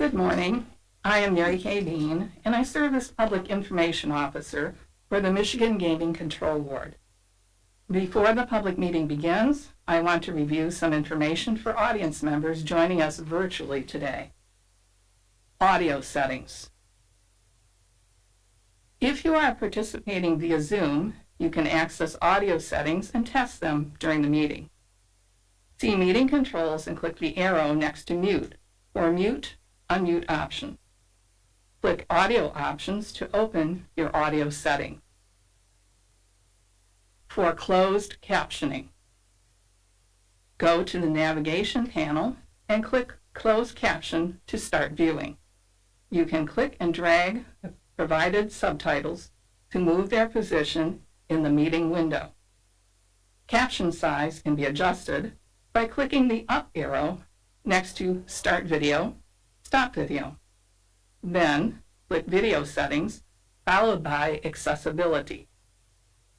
Good morning. I am Mary Kay Bean, and I serve as Public Information Officer for the Michigan Gaming Control Board. Before the public meeting begins, I want to review some information for audience members joining us virtually today. Audio settings. If you are participating via Zoom, you can access audio settings and test them during the meeting. See meeting controls and click the arrow next to mute or mute, unmute option. Click audio options to open your audio setting. For closed captioning, go to the navigation panel and click closed caption to start viewing. You can click and drag the provided subtitles to move their position in the meeting window. Caption size can be adjusted by clicking the up arrow next to Start Video, Stop Video. Then click Video Settings, followed by Accessibility.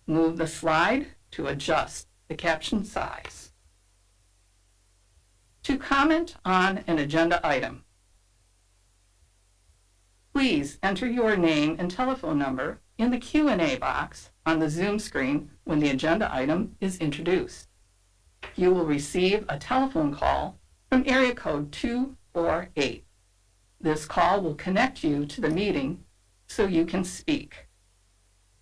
Move the slide to adjust the caption size. To comment on an agenda item, please enter your name and telephone number in the Q&A box on the Zoom screen when the agenda item is introduced. You will receive a telephone call from area code 248. This call will connect you to the meeting so you can speak.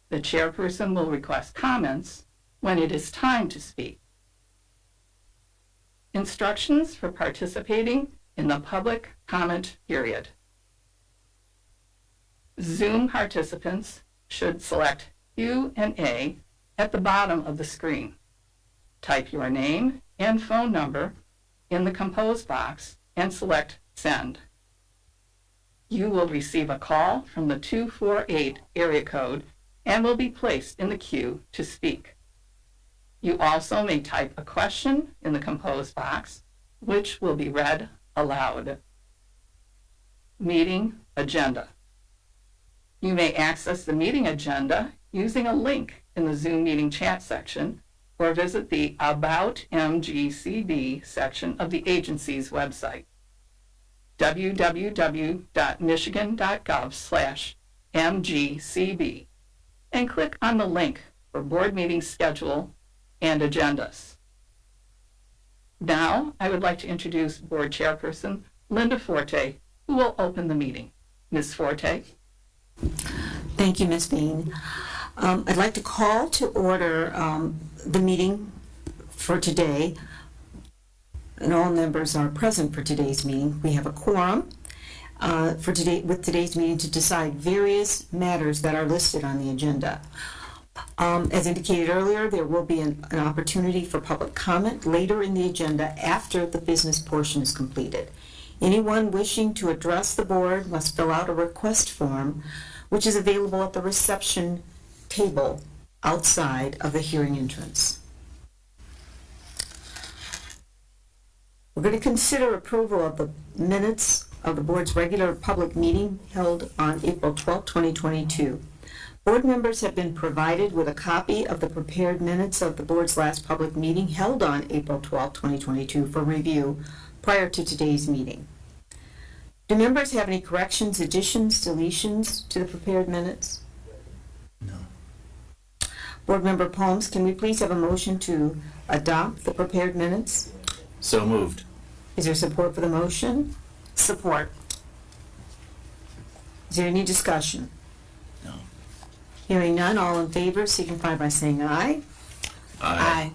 The chairperson will request comments when it is time to speak. Instructions for participating in the public comment period. Zoom participants should select Q&A at the bottom of the screen. Type your name and phone number in the compose box and select Send. You will receive a call from the 248 area code and will be placed in the queue to speak. You also may type a question in the compose box, which will be read aloud. Meeting agenda. You may access the meeting agenda using a link in the Zoom meeting chat section or visit the About MGCB section of the agency's website, www.michigan.gov/MGCB, and click on the link for board meeting schedule and agendas. Now, I would like to introduce Board Chairperson Linda Forte, who will open the meeting. Ms. Forte. Thank you, Ms. Bean. I'd like to call to order the meeting for today, and all members are present for today's meeting. We have a quorum with today's meeting to decide various matters that are listed on the agenda. As indicated earlier, there will be an opportunity for public comment later in the agenda after the business portion is completed. Anyone wishing to address the board must fill out a request form, which is available at the reception table outside of the hearing entrance. We're going to consider approval of the minutes of the board's regular public meeting held on April 12, 2022. Board members have been provided with a copy of the prepared minutes of the board's last public meeting held on April 12, 2022 for review prior to today's meeting. Do members have any corrections, additions, deletions to the prepared minutes? No. Board Member Palms, can we please have a motion to adopt the prepared minutes? So moved. Is there support for the motion? Support. Is there any discussion? No. Hearing none, all in favor signify by saying aye. Aye.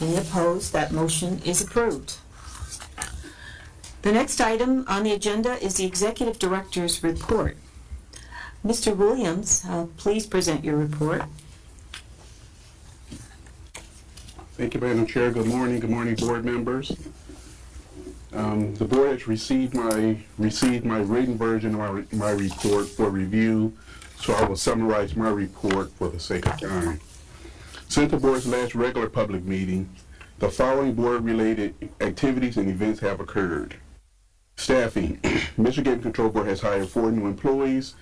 Any opposed? That motion is approved. The next item on the agenda is the Executive Director's report. Mr. Williams, please present your report. Thank you, Madam Chair. Good morning, board members. The board has received my written version of my report for review, so I will summarize my report for the sake of time. Since the board's last regular public meeting, the following board-related activities and events have occurred. Staffing. Michigan Control Board has hired 4 new employees.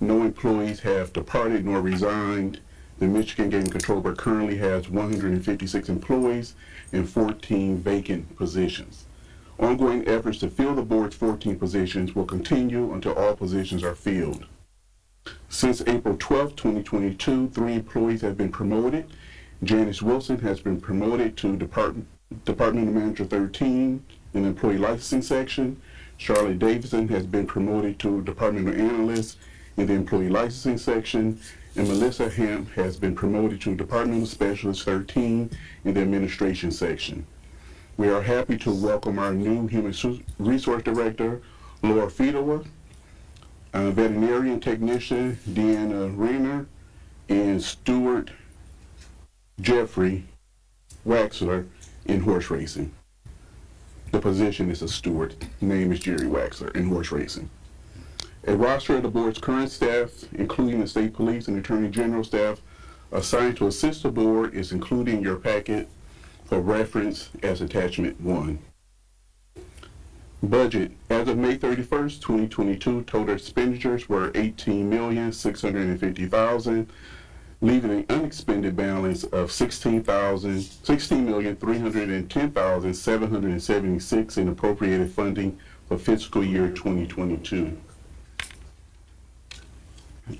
No employees have departed nor resigned. The Michigan Gaming Control Board currently has 156 employees and 14 vacant positions. Ongoing efforts to fill the board's 14 positions will continue until all positions are filled. Since April 12, 2022, 3 employees have been promoted. Janice Wilson has been promoted to Department Manager 13 in the Employee Licensing Section. Charlotte Davidson has been promoted to Departmental Analyst in the Employee Licensing Section. And Melissa Hamp has been promoted to Departmental Specialist 13 in the Administration Section. We are happy to welcome our new Human Resource Director, Laura Fedowa, Veterinarian Technician, Deanna Rayner, and Stuart Jeffrey Waxler in horse racing. The position is a steward. Name is Jerry Waxler in horse racing. A roster of the board's current staff, including the state police and attorney general staff assigned to assist the board, is included in your packet for reference as attachment 1. Budget. As of May 31st, 2022, total expenditures were $18,650,000, leaving an unexpended balance of $16,310,776 in appropriated funding for fiscal year 2022.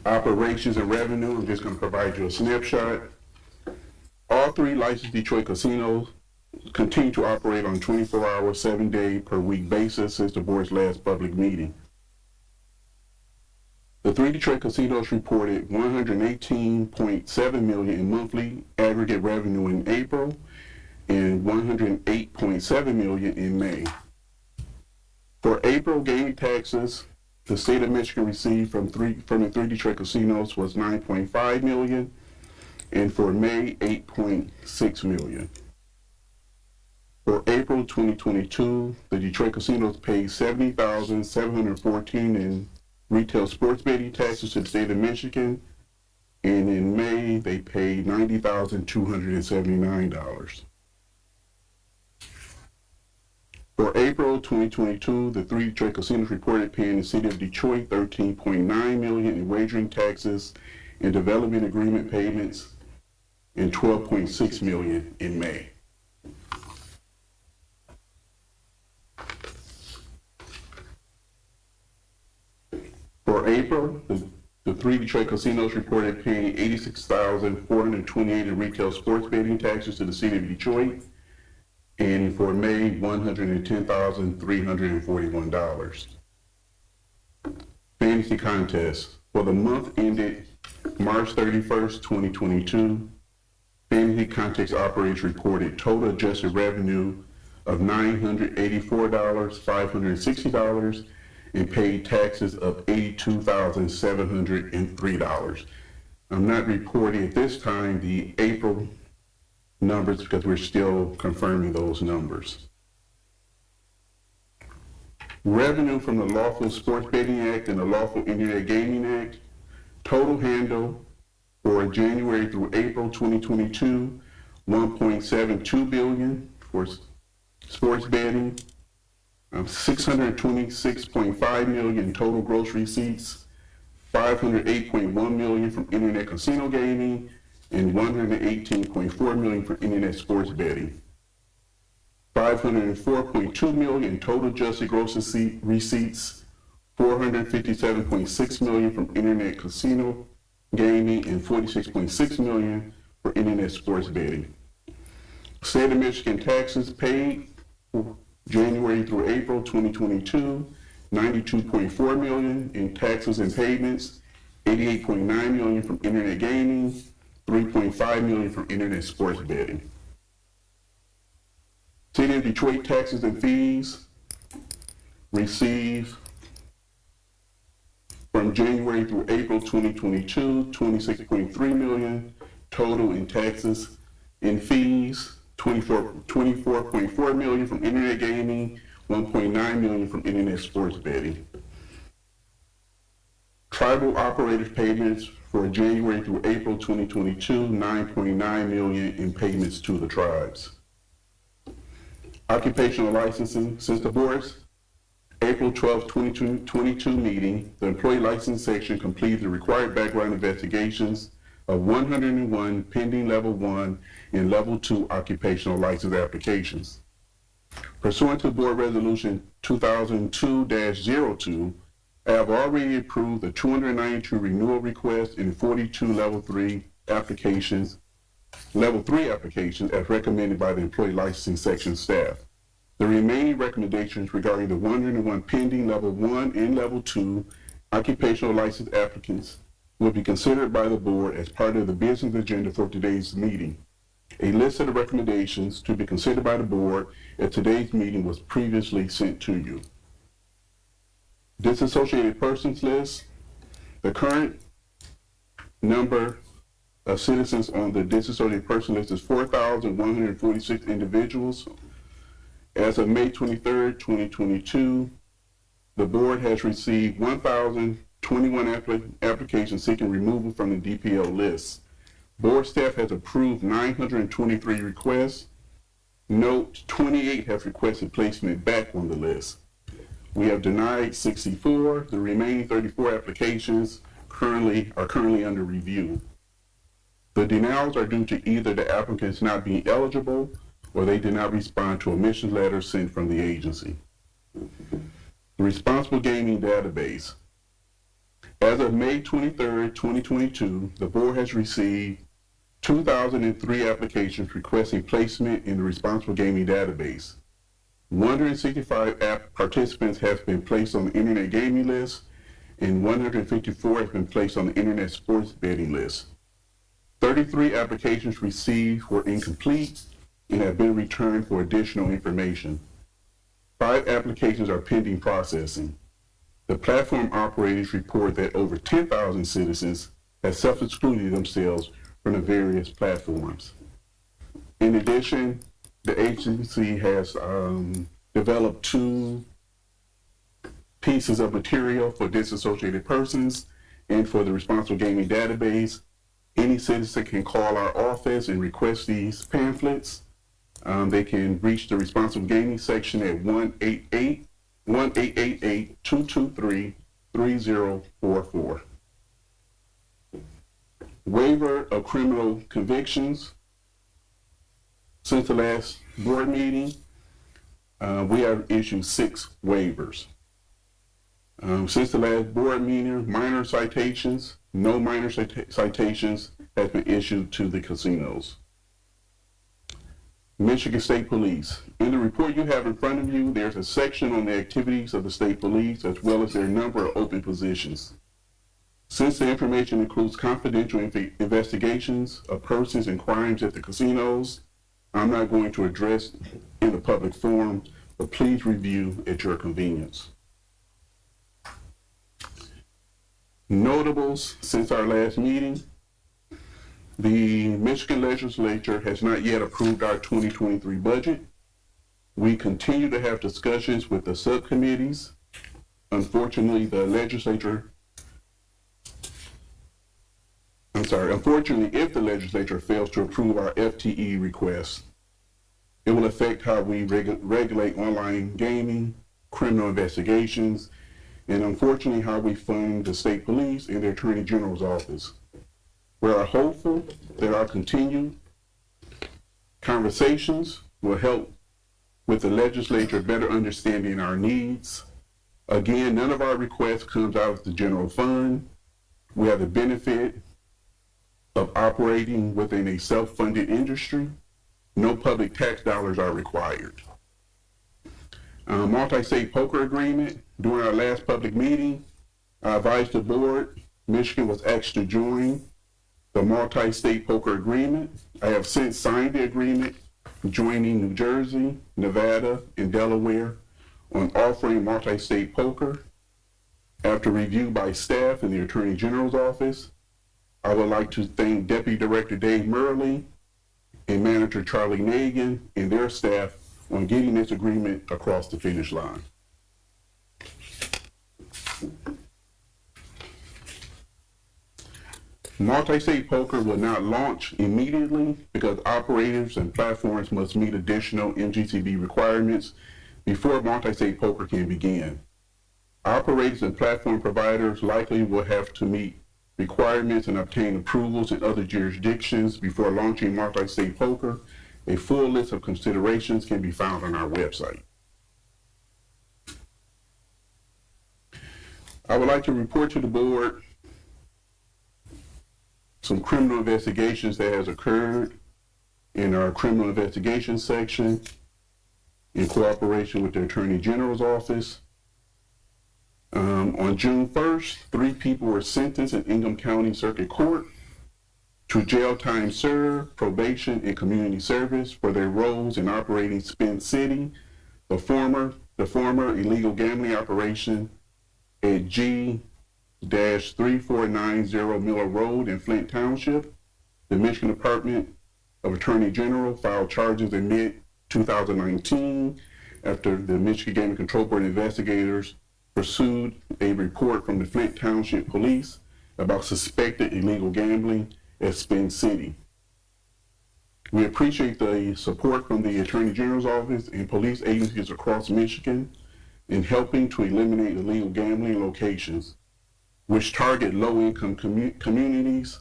Operations and revenue, I'm just going to provide you a snapshot. All 3 licensed Detroit casinos continue to operate on 24-hour, 7-day per week basis since the board's last public meeting. The 3 Detroit casinos reported $118.7 million in monthly aggregate revenue in April and $108.7 million in May. For April, gaming taxes the state of Michigan received from the 3 Detroit casinos was $9.5 million, and for May, $8.6 million. For April 2022, the Detroit casinos paid $70,714 in retail sports betting taxes to the state of Michigan, and in May, they paid $90,279. For April 2022, the 3 Detroit casinos reported paying the city of Detroit $13.9 million in wagering taxes and development agreement payments, and $12.6 million in May. For April, the 3 Detroit casinos reported paying $86,428 in retail sports betting taxes to the city of Detroit, and for May, $110,341. Fantasy contest. For the month ended March 31st, 2022, fantasy contest operators reported total adjusted revenue of $984,560 and paid taxes of $82,703. I'm not reporting at this time the April numbers because we're still confirming those numbers. Revenue from the Lawful Sports Betting Act and the Lawful Internet Gaming Act, total handle for January through April 2022, $1.72 billion for sports betting, $626.5 million in total gross receipts, $508.1 million from internet casino gaming, and $118.4 million for internet sports betting. $504.2 million in total adjusted gross receipts, $457.6 million from internet casino gaming, and $46.6 million for internet sports betting. State of Michigan taxes paid January through April 2022, $92.4 million in taxes and payments, $88.9 million from internet gaming, $3.5 million from internet sports betting. City of Detroit taxes and fees received from January through April 2022, $26.3 million total in taxes and fees, $24.4 million from internet gaming, $1.9 million from internet sports betting. Tribal operators payments for January through April 2022, $9.9 million in payments to the tribes. Occupational licensing. Since the board's April 12, 2022 meeting, the employee license section completed the required background investigations of 101 pending level 1 and level 2 occupational license applications. Pursuant to Board Resolution 2002-02, I have already approved the 292 renewal requests and 42 Level 3 applications as recommended by the Employee Licensing Section staff. The remaining recommendations regarding the 101 pending Level 1 and Level 2 occupational license applicants will be considered by the board as part of the business agenda for today's meeting. A list of the recommendations to be considered by the board at today's meeting was previously sent to you. Disassociated persons list. The current number of citizens on the disassociated person list is 4,146 individuals. As of May 23rd, 2022, the board has received 1,021 applications seeking removal from the DPL list. Board staff has approved 923 requests. Note, 28 have requested placement back on the list. We have denied 64. The remaining 34 applications are currently under review. The denials are due to either the applicants not being eligible or they did not respond to admission letters sent from the agency. The Responsible Gaming Database. As of May 23rd, 2022, the board has received 2,003 applications requesting placement in the Responsible Gaming Database. 165 participants have been placed on the Internet Gaming List, and 154 have been placed on the Internet Sports Betting List. 33 applications received were incomplete and have been returned for additional information. 5 applications are pending processing. The platform operators report that over 10,000 citizens have self-excluded themselves from the various platforms. In addition, the agency has developed 2 pieces of material for disassociated persons and for the Responsible Gaming Database. Any citizen can call our office and request these pamphlets. They can reach the Responsible Gaming section at 1-888-223-3044. Waiver of criminal convictions. Since the last board meeting, we have issued 6 waivers. Since the last board meeting, minor citations, no minor citations has been issued to the casinos. Michigan State Police. In the report you have in front of you, there's a section on the activities of the state police as well as their number of open positions. Since the information includes confidential investigations of persons and crimes at the casinos, I'm not going to address in a public forum, but please review at your convenience. Notables since our last meeting. The Michigan Legislature has not yet approved our 2023 budget. We continue to have discussions with the subcommittees. Unfortunately, if the legislature fails to approve our FTE request, it will affect how we regulate online gaming, criminal investigations, and unfortunately how we fund the state police and the Attorney General's office. We are hopeful that our continued conversations will help with the legislature better understanding our needs. Again, none of our requests comes out of the general fund. We have the benefit of operating within a self-funded industry. No public tax dollars are required. Multi-state poker agreement. During our last public meeting, I advised the board Michigan was asked to join the multi-state poker agreement. I have since signed the agreement joining New Jersey, Nevada, and Delaware on offering multi-state poker. After review by staff in the Attorney General's office, I would like to thank Deputy Director Dave Murley and Manager Charlie Nagan and their staff on getting this agreement across the finish line. Multi-state poker will not launch immediately because operators and platforms must meet additional MGTV requirements before multi-state poker can begin. Operators and platform providers likely will have to meet requirements and obtain approvals in other jurisdictions before launching multi-state poker, A full list of considerations can be found on our website. I would like to report to the board some criminal investigations that has occurred in our criminal investigation section in cooperation with the Attorney General's office. On June 1st, 3 people were sentenced in Ingham County Circuit Court to jail time served, probation, and community service for their roles in operating Spin City, the former illegal gambling operation at G-3490 Miller Road in Flint Township. The Michigan Department of Attorney General filed charges in mid-2019 after the Michigan Gaming Control Board investigators pursued a report from the Flint Township Police about suspected illegal gambling at Spin City. We appreciate the support from the Attorney General's office and police agencies across Michigan in helping to eliminate illegal gambling locations, which target low-income communities,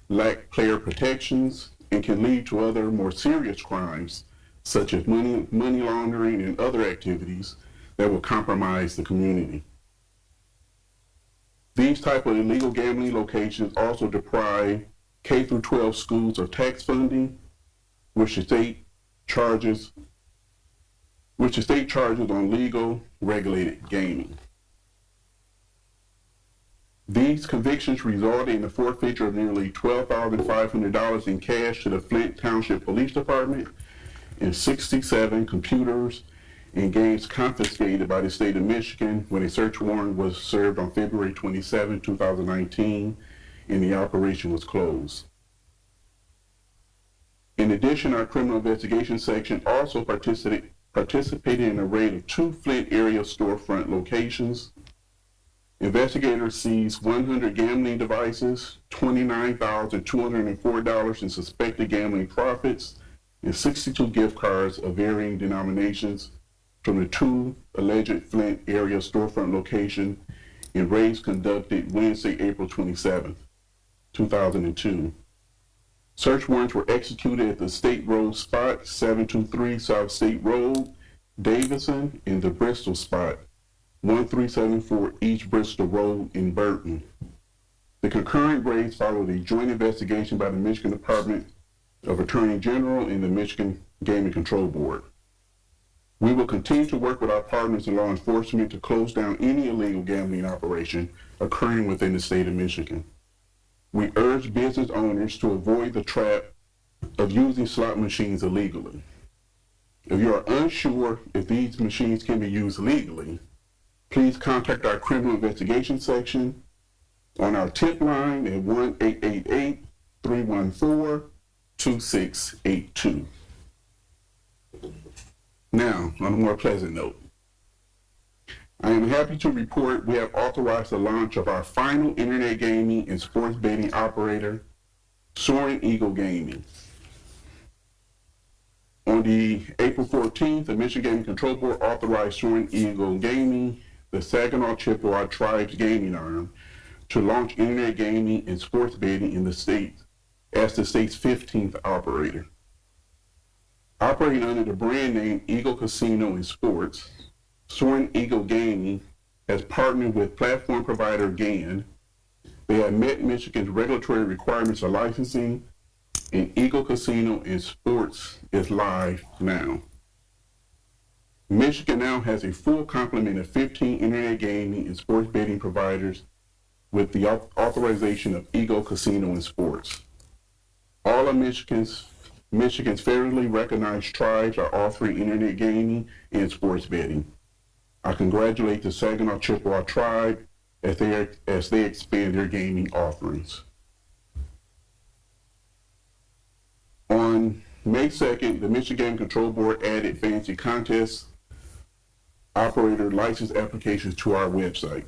lack player protections, and can lead to other more serious crimes, such as money laundering and other activities that will compromise the community. These type of illegal gambling locations also deprive K-12 schools of tax funding, which the state charges on legal regulated gaming. These convictions resulted in the forfeiture of nearly $12,500 in cash to the Flint Township Police Department and 67 computers and games confiscated by the state of Michigan when a search warrant was served on February 27, 2019, and the operation was closed. In addition, our criminal investigation section also participated in a raid of 2 Flint area storefront locations. Investigators seized 100 gambling devices, $29,204 in suspected gambling profits, and 62 gift cards of varying denominations from the 2 alleged Flint area storefront locations in raids conducted Wednesday, April 27, 2002. Search warrants were executed at the State Road spot, 723 South State Road, Davison, and the Bristol spot, 1374 East Bristol Road in Burton. The concurrent raids followed a joint investigation by the Michigan Department of Attorney General and the Michigan Gaming Control Board. We will continue to work with our partners in law enforcement to close down any illegal gambling operation occurring within the state of Michigan. We urge business owners to avoid the trap of using slot machines illegally. If you are unsure if these machines can be used legally, please contact our criminal investigation section on our tip line at 1-888-314-2682. Now, on a more pleasant note, I am happy to report we have authorized the launch of our final internet gaming and sports betting operator, Soaring Eagle Gaming. On the April 14th, the Michigan Gaming Control Board authorized Soaring Eagle Gaming, the Saginaw Chippewa Tribe's gaming arm, to launch internet gaming and sports betting in the state as the state's 15th operator. Operating under the brand name Eagle Casino and Sports, Soaring Eagle Gaming has partnered with platform provider GAN. They have met Michigan's regulatory requirements for licensing, and Eagle Casino and Sports is live now. Michigan now has a full complement of 15 internet gaming and sports betting providers with the authorization of Eagle Casino and Sports. All of Michigan's federally recognized tribes are offering internet gaming and sports betting. I congratulate the Saginaw Chippewa tribe as they expand their gaming offerings. On May 2nd, the Michigan Gaming Control Board added fancy contest operator license applications to our website.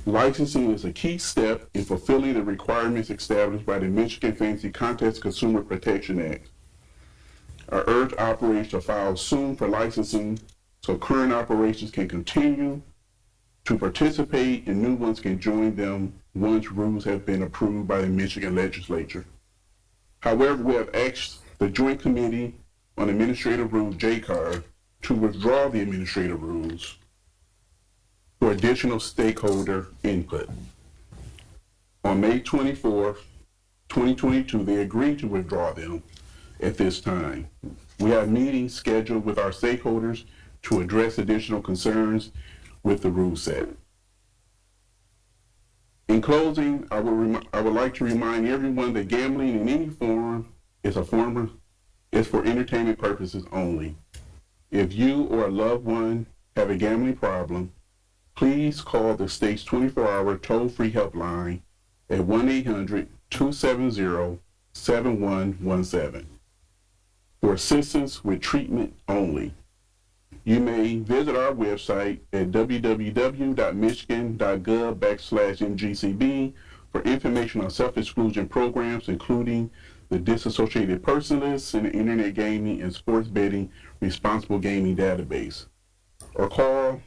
Licensing is a key step in fulfilling the requirements established by the Michigan Fancy Contest Consumer Protection Act. I urge operators to file soon for licensing so current operations can continue to participate and new ones can join them once rules have been approved by the Michigan legislature. However, we have asked the Joint Committee on Administrative Rules, JCAR, to withdraw the administrative rules for additional stakeholder input. On May 24th, 2022, they agreed to withdraw them at this time. We have meetings scheduled with our stakeholders to address additional concerns with the rule set. In closing, I would like to remind everyone that gambling in any form is for entertainment purposes only. If you or a loved one have a gambling problem, please call the state's 24-hour toll-free helpline at 1-800-270-7117 for assistance with treatment only. You may visit our website at www.michigan.gov/MGCB for information on self-exclusion programs, including the Disassociated Person List and the Internet Gaming and Sports Betting Responsible Gaming Database. Or call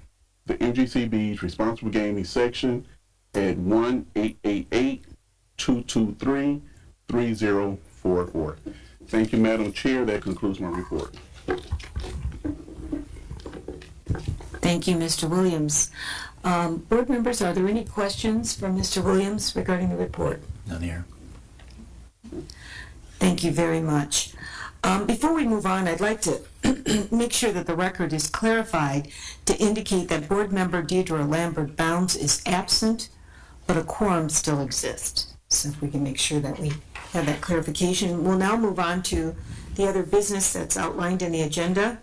the MGCB's Responsible Gaming section at 1-888-223-3044. Thank you, Madam Chair. That concludes my report. Thank you, Mr. Williams. Board members, are there any questions from Mr. Williams regarding the report? None here. Thank you very much. Before we move on, I'd like to make sure that the record is clarified to indicate that Board Member Deidre Lambert Bounds is absent, but a quorum still exists. So if we can make sure that we have that clarification. We'll now move on to the other business that's outlined in the agenda.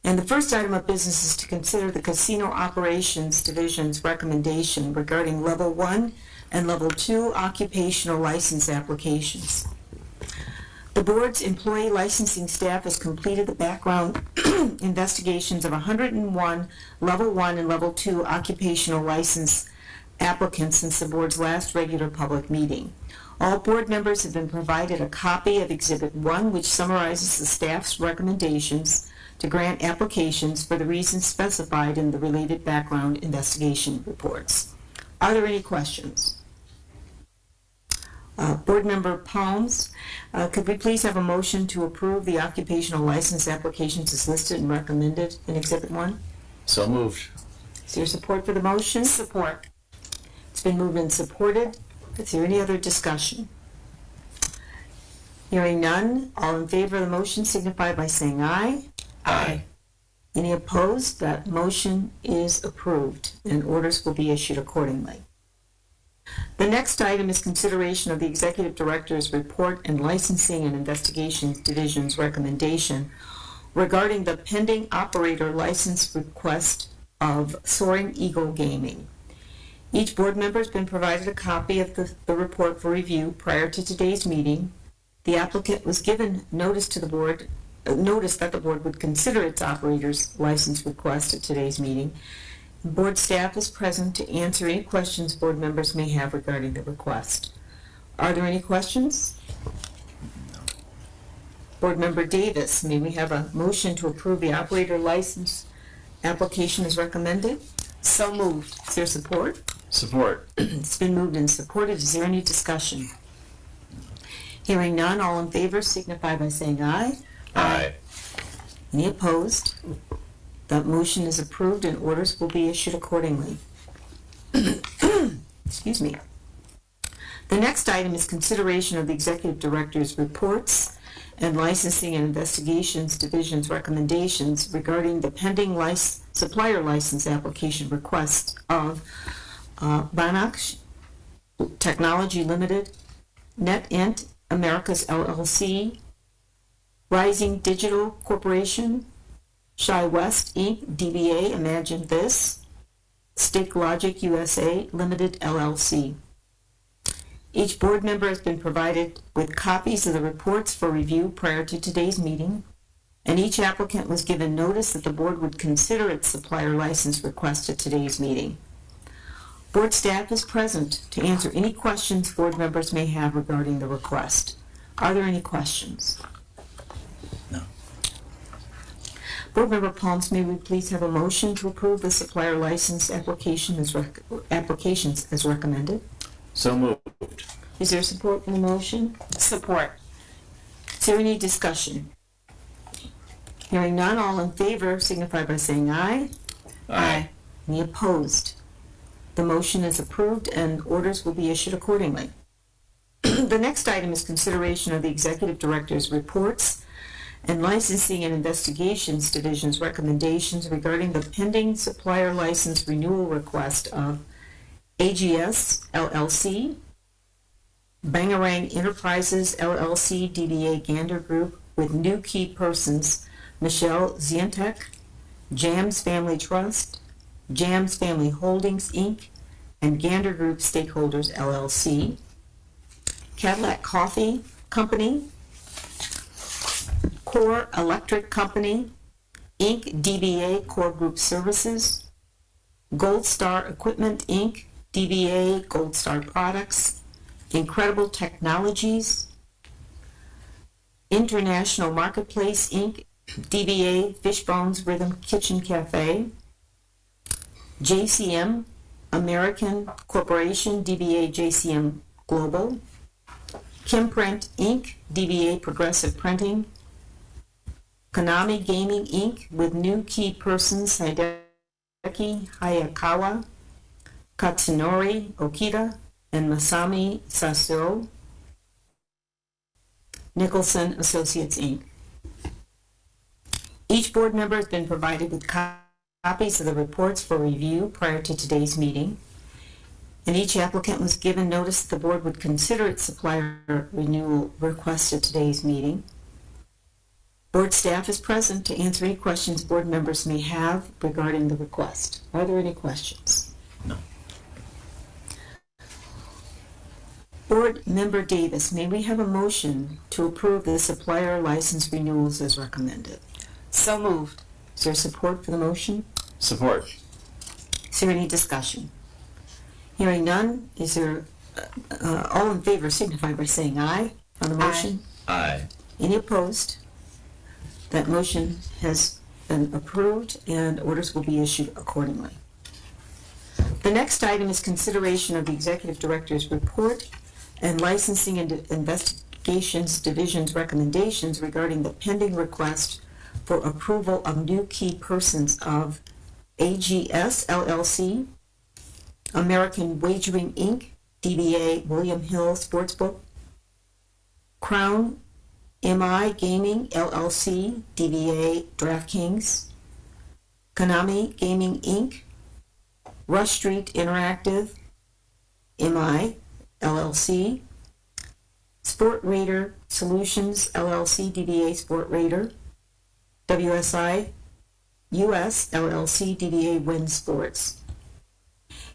And the first item of business is to consider the Casino Operations Division's recommendation regarding Level 1 and Level 2 occupational license applications. The board's employee licensing staff has completed the background investigations of 101 Level 1 and Level 2 occupational license applicants since the board's last regular public meeting. All board members have been provided a copy of Exhibit 1, which summarizes the staff's recommendations to grant applications for the reasons specified in the related background investigation reports. Are there any questions? Board Member Palms, could we please have a motion to approve the occupational license applications as listed and recommended in Exhibit 1? So moved. Is there support for the motion? Support. It's been moved and supported. Is there any other discussion? Hearing none, all in favor of the motion signify by saying aye. Aye. Any opposed? That motion is approved, and orders will be issued accordingly. The next item is consideration of the Executive Director's report and Licensing and Investigations Division's recommendation regarding the pending operator license request of Soaring Eagle Gaming. Each board member has been provided a copy of the report for review prior to today's meeting. The applicant was given notice that the board would consider its operator's license request at today's meeting. Board staff is present to answer any questions board members may have regarding the request. Are there any questions? Board Member Davis, may we have a motion to approve the operator license application as recommended? So moved. Is there support? Support. It's been moved and supported. Is there any discussion? Hearing none, all in favor signify by saying aye. Aye. Any opposed? That motion is approved and orders will be issued accordingly. Excuse me. The next item is consideration of the Executive Director's reports and Licensing and Investigations Division's recommendations regarding the pending supplier license application requests of Banach Technology Limited, NetEnt Americas LLC, Rising Digital Corporation, Shy West Inc., DBA Imagine This, Stake Logic USA Limited LLC. Each board member has been provided with copies of the reports for review prior to today's meeting, and each applicant was given notice that the board would consider its supplier license request at today's meeting. Board staff is present to answer any questions board members may have regarding the request. Are there any questions? No. Board Member Palms, may we please have a motion to approve the supplier license applications as recommended? So moved. Is there support for the motion? Support. Is there any discussion? Hearing none, all in favor signify by saying aye. Aye. Any opposed? The motion is approved and orders will be issued accordingly. The next item is consideration of the Executive Director's reports and Licensing and Investigations Division's recommendations regarding the pending supplier license renewal request of AGS LLC, Bangarang Enterprises LLC, DBA Gander Group, with new key persons Michelle Zientek, Jams Family Trust, Jams Family Holdings, Inc., and Gander Group Stakeholders, LLC, Cadillac Coffee Company, Core Electric Company, Inc., DBA Core Group Services, Gold Star Equipment, Inc., DBA Gold Star Products, Incredible Technologies, International Marketplace, Inc., DBA Fishbones Rhythm Kitchen Cafe, JCM American Corporation, DBA JCM Global, Kimprint, Inc., DBA Progressive Printing, Konami Gaming, Inc., with new key persons Hideki Hayakawa, Katsunori Okita, and Masami Sasuo, Nicholson Associates, Inc. Each board member has been provided with copies of the reports for review prior to today's meeting, and each applicant was given notice that the board would consider its supplier renewal request at today's meeting. Board staff is present to answer any questions board members may have regarding the request. Are there any questions? No. Board Member Davis, may we have a motion to approve the supplier license renewals as recommended? So moved. Is there support for the motion? Support. Is there any discussion? Hearing none, is there, all in favor signify by saying aye on the motion? Aye. Any opposed? That motion has been approved and orders will be issued accordingly. The next item is consideration of the Executive Director's report and Licensing and Investigations Division's recommendations regarding the pending request for approval of new key persons of AGS LLC, American Wagering Inc., DBA William Hill Sportsbook, Crown MI Gaming LLC, DBA DraftKings, Konami Gaming Inc., Rush Street Interactive MI LLC, Sport Raider Solutions LLC, DBA Sport Raider, WSI US LLC, DBA Win Sports.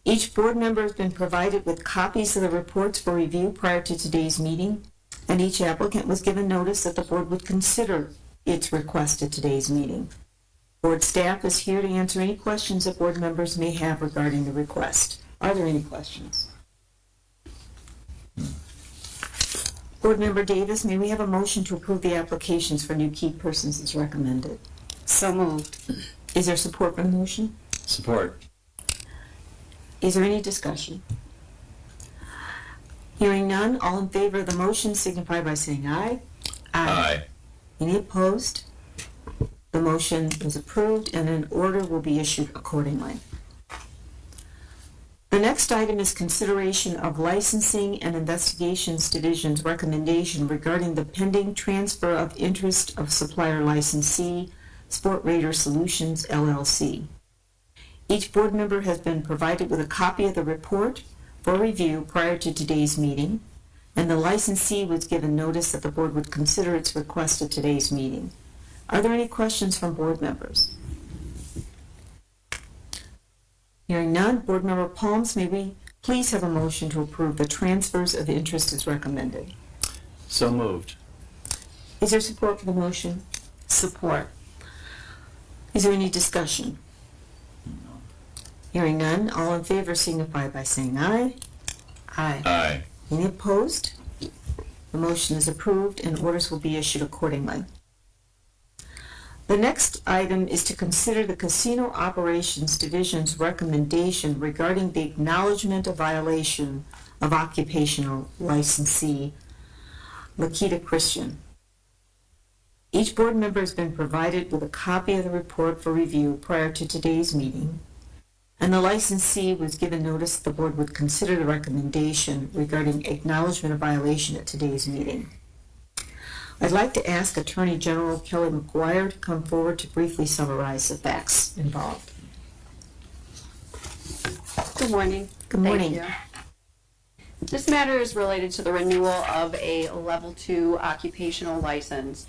Each board member has been provided with copies of the reports for review prior to today's meeting, and each applicant was given notice that the board would consider its request at today's meeting. Board staff is here to answer any questions that board members may have regarding the request. Are there any questions? Board Member Davis, may we have a motion to approve the applications for new key persons as recommended? So moved. Is there support for the motion? Support. Is there any discussion? Hearing none, all in favor of the motion signify by saying aye. Aye. Any opposed? The motion is approved and an order will be issued accordingly. The next item is consideration of Licensing and Investigations Division's recommendation regarding the pending transfer of interest of supplier licensee, Sport Raider Solutions, LLC. Each board member has been provided with a copy of the report for review prior to today's meeting, and the licensee was given notice that the board would consider its request at today's meeting. Are there any questions from board members? Hearing none, Board Member Palms, may we please have a motion to approve the transfers of interest as recommended? So moved. Is there support for the motion? Support. Is there any discussion? Hearing none, all in favor signify by saying aye. Aye. Aye. Any opposed? The motion is approved and orders will be issued accordingly. The next item is to consider the Casino Operations Division's recommendation regarding the acknowledgement of violation of occupational licensee Lakita Christian. Each board member has been provided with a copy of the report for review prior to today's meeting, and the licensee was given notice that the board would consider the recommendation regarding acknowledgement of violation at today's meeting. I'd like to ask Attorney General Kelly McGuire to come forward to briefly summarize the facts involved. Good morning. Good morning. Thank you. This matter is related to the renewal of a Level 2 occupational license.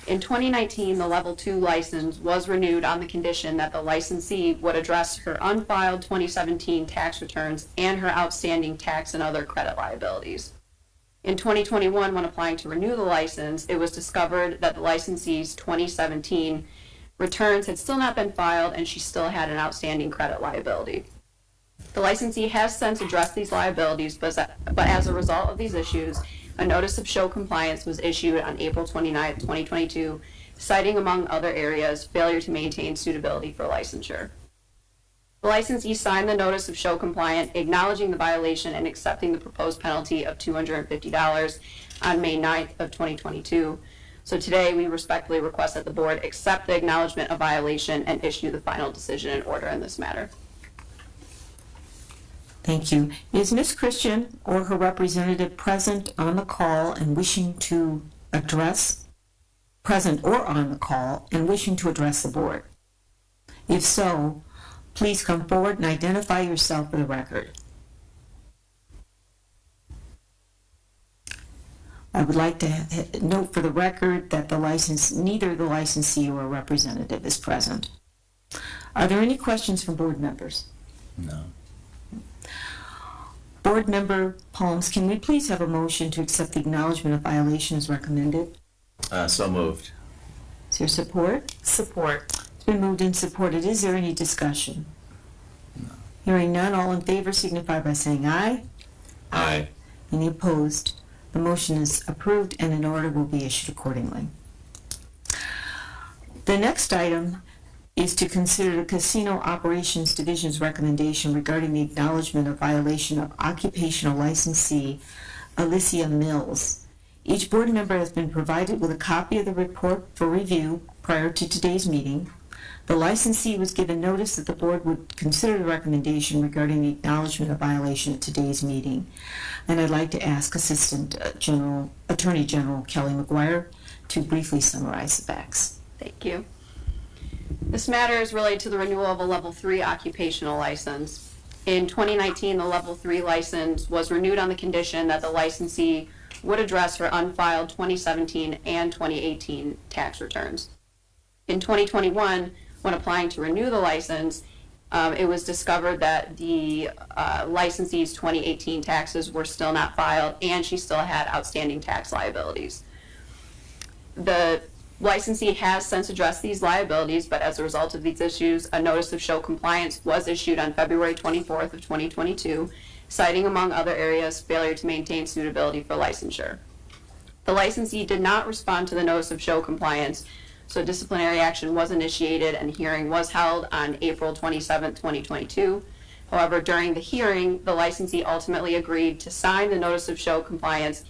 In 2019, the Level 2 license was renewed on the condition that the licensee would address her unfiled 2017 tax returns and her outstanding tax and other credit liabilities. In 2021, when applying to renew the license, it was discovered that the licensee's 2017 returns had still not been filed and she still had an outstanding credit liability. The licensee has since addressed these liabilities, but as a result of these issues, a notice of show compliance was issued on April 29, 2022, citing, among other areas, failure to maintain suitability for licensure. The licensee signed the notice of show compliant, acknowledging the violation and accepting the proposed penalty of $250 on May 9th of 2022. So today, we respectfully request that the board accept the acknowledgement of violation and issue the final decision and order in this matter. Thank you. Is Ms. Christian or her representative present on the call and wishing to address, present or on the call and wishing to address the board? If so, please come forward and identify yourself for the record. I would like to note for the record that neither the licensee or a representative is present. Are there any questions from board members? No. Board Member Holmes, can we please have a motion to accept the acknowledgement of violation as recommended? So moved. Is there support? Support. It's been moved and supported. Is there any discussion? No. Hearing none, all in favor signify by saying aye. Aye. Any opposed? The motion is approved and an order will be issued accordingly. The next item is to consider the Casino Operations Division's recommendation regarding the acknowledgement of violation of occupational licensee Alicia Mills. Each board member has been provided with a copy of the report for review prior to today's meeting. The licensee was given notice that the board would consider the recommendation regarding the acknowledgement of violation at today's meeting. And I'd like to ask Attorney General Kelly McGuire to briefly summarize the facts. Thank you. This matter is related to the renewal of a Level 3 occupational license. In 2019, the Level 3 license was renewed on the condition that the licensee would address her unfiled 2017 and 2018 tax returns. In 2021, when applying to renew the license, it was discovered that the licensee's 2018 taxes were still not filed and she still had outstanding tax liabilities. The licensee has since addressed these liabilities, but as a result of these issues, a notice of show compliance was issued on February 24th of 2022, citing, among other areas, failure to maintain suitability for licensure. The licensee did not respond to the notice of show compliance, so disciplinary action was initiated and hearing was held on April 27th, 2022. However, during the hearing, the licensee ultimately agreed to sign the notice of show compliance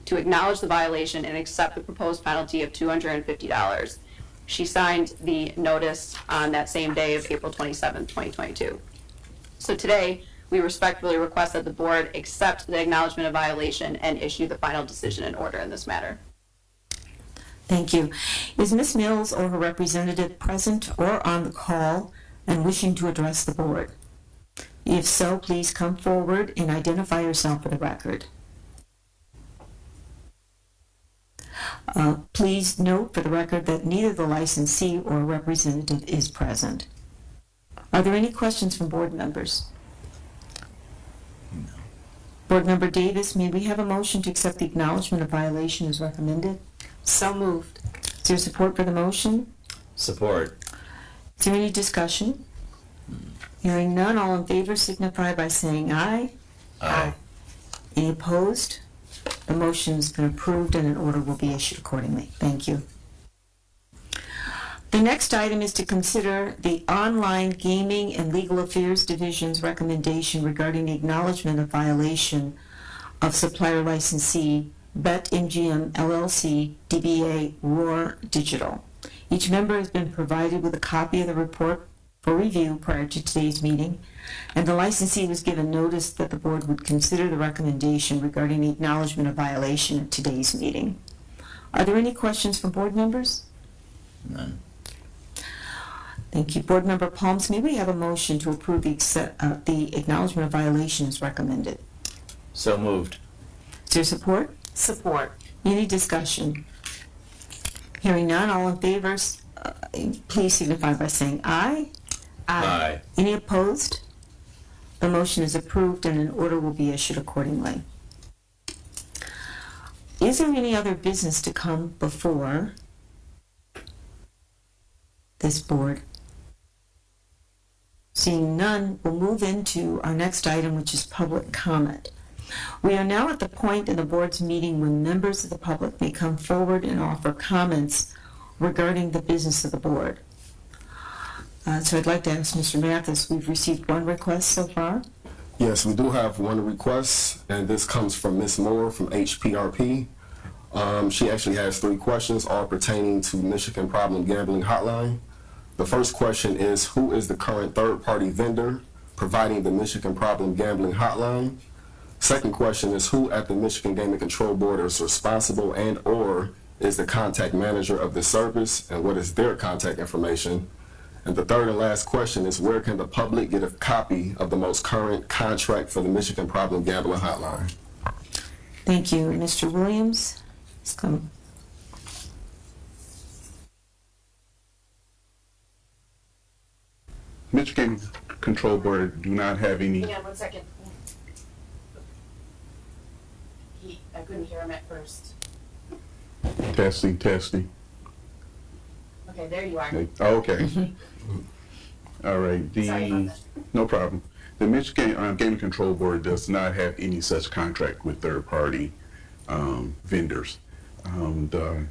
to acknowledge the violation and accept the proposed penalty of $250. She signed the notice on that same day of April 27, 2022. So today, we respectfully request that the board accept the acknowledgement of violation and issue the final decision and order in this matter. Thank you. Is Ms. Mills or her representative present or on the call and wishing to address the board? If so, please come forward and identify yourself for the record. Please note for the record that neither the licensee or representative is present. Are there any questions from board members? No. Board Member Davis, may we have a motion to accept the acknowledgement of violation as recommended? So moved. Is there support for the motion? Support. Is there any discussion? Hearing none, all in favor signify by saying aye. Aye. Any opposed? The motion has been approved and an order will be issued accordingly. Thank you. The next item is to consider the Online Gaming and Legal Affairs Division's recommendation regarding the acknowledgement of violation of supplier licensee BetMGM LLC, DBA Roar Digital. Each member has been provided with a copy of the report for review prior to today's meeting, and the licensee was given notice that the board would consider the recommendation regarding the acknowledgement of violation at today's meeting. Are there any questions from board members? None. Thank you. Board Member Palms, may we have a motion to approve the acknowledgement of violation as recommended? So moved. Is there support? Support. Any discussion? Hearing none, all in favor, please signify by saying aye. Aye. Any opposed? The motion is approved and an order will be issued accordingly. Is there any other business to come before this board? Seeing none, we'll move into our next item, which is public comment. We are now at the point in the board's meeting when members of the public may come forward and offer comments regarding the business of the board. So I'd like to ask Mr. Mathis, we've received one request so far. Yes, we do have one request, and this comes from Ms. Moore from HPRP. She actually has 3 questions, all pertaining to Michigan Problem Gambling Hotline. The first question is, who is the current third-party vendor providing the Michigan Problem Gambling Hotline? Second question is, who at the Michigan Gaming Control Board is responsible and/or is the contact manager of the service, and what is their contact information? And the third and last question is, where can the public get a copy of the most current contract for the Michigan Problem Gambling Hotline? Thank you. Mr. Williams? Let's come. Michigan Control Board do not have any. Hang on 1 second. I couldn't hear him at first. Testing. Okay, there you are. Okay. All right. Sorry about that. No problem. The Michigan Gaming Control Board does not have any such contract with third-party vendors. The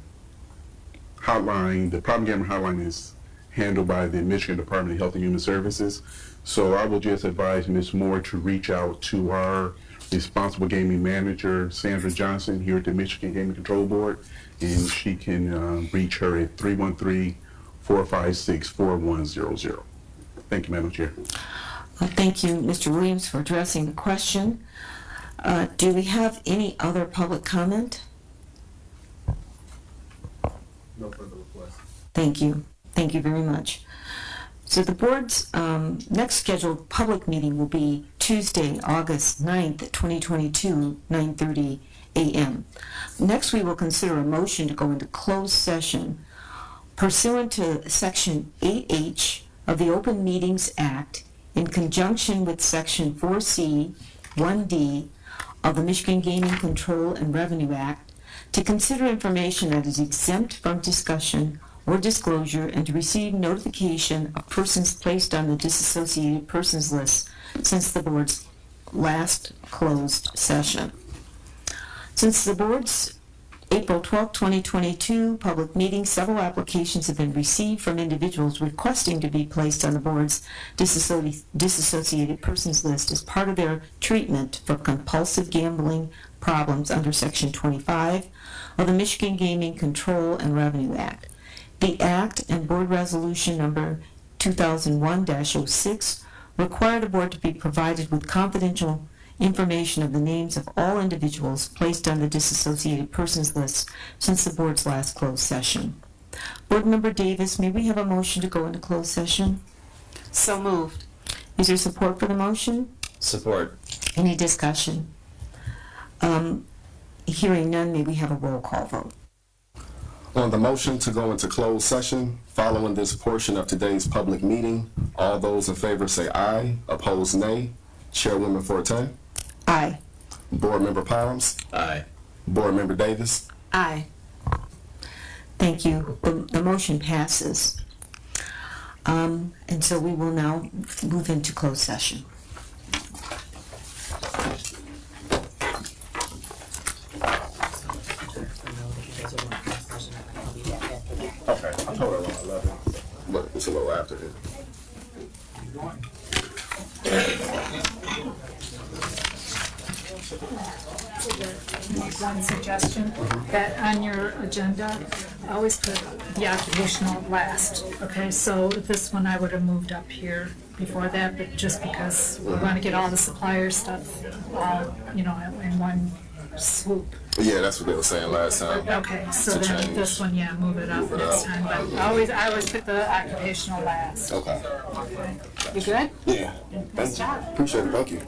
hotline, the Problem Gambling Hotline, is handled by the Michigan Department of Health and Human Services. So I will just advise Ms. Moore to reach out to our responsible gaming manager, Sandra Johnson, here at the Michigan Gaming Control Board, and she can reach her at 313-456-4100. Thank you, Madam Chair. Thank you, Mr. Williams, for addressing the question. Do we have any other public comment? No further requests. Thank you. Thank you very much. So the board's next scheduled public meeting will be Tuesday, August 9th, 2022, 9:30 a.m. Next, we will consider a motion to go into closed session pursuant to Section 8H of the Open Meetings Act in conjunction with Section 4C 1D of the Michigan Gaming Control and Revenue Act to consider information that is exempt from discussion or disclosure and to receive notification of persons placed on the disassociated persons list since the board's last closed session. Since the board's April 12, 2022 public meeting, several applications have been received from individuals requesting to be placed on the board's disassociated persons list as part of their treatment for compulsive gambling problems under Section 25 of the Michigan Gaming Control and Revenue Act. The Act and Board Resolution number 2001-06 require the board to be provided with confidential information of the names of all individuals placed on the disassociated persons list since the board's last closed session. Board Member Davis, may we have a motion to go into closed session? So moved. Is there support for the motion? Support. Any discussion? Hearing none, may we have a roll call vote? On the motion to go into closed session, following this portion of today's public meeting, all those in favor say aye, opposed nay. Chairwoman Forte, Aye. Board Member Palms, Aye. Board Member Davis. Aye. Thank you. The motion passes. And so we will now move into closed session. Okay, I told her around 11, but it's a little after it. One suggestion, that on your agenda, always put the occupational last, okay? So this one I would have moved up here before that, but just because we want to get all the supplier stuff, in one swoop. Yeah, that's what they were saying last time. Okay, so To then change. this one, yeah, move it up Move it next up. time, but I always put the occupational last. Okay. You good? Yeah. Nice job. Appreciate it. Thank you.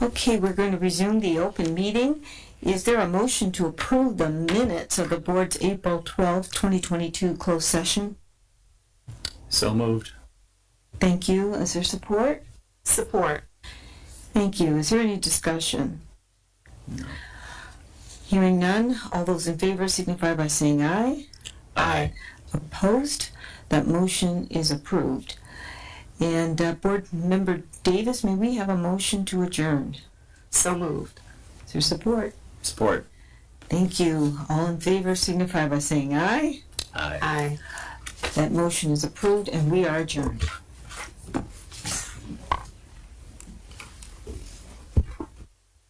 Okay, we're going to resume the open meeting. Is there a motion to approve the minutes of the board's April 12, 2022 closed session? So moved. Thank you. Is there support? Support. Thank you. Is there any discussion? Hearing none, all those in favor signify by saying aye. Aye. Opposed? That motion is approved. And Board Member Davis, may we have a motion to adjourn? So moved. Is there support? Support. Thank you. All in favor signify by saying aye. Aye. Aye. That motion is approved and we are adjourned.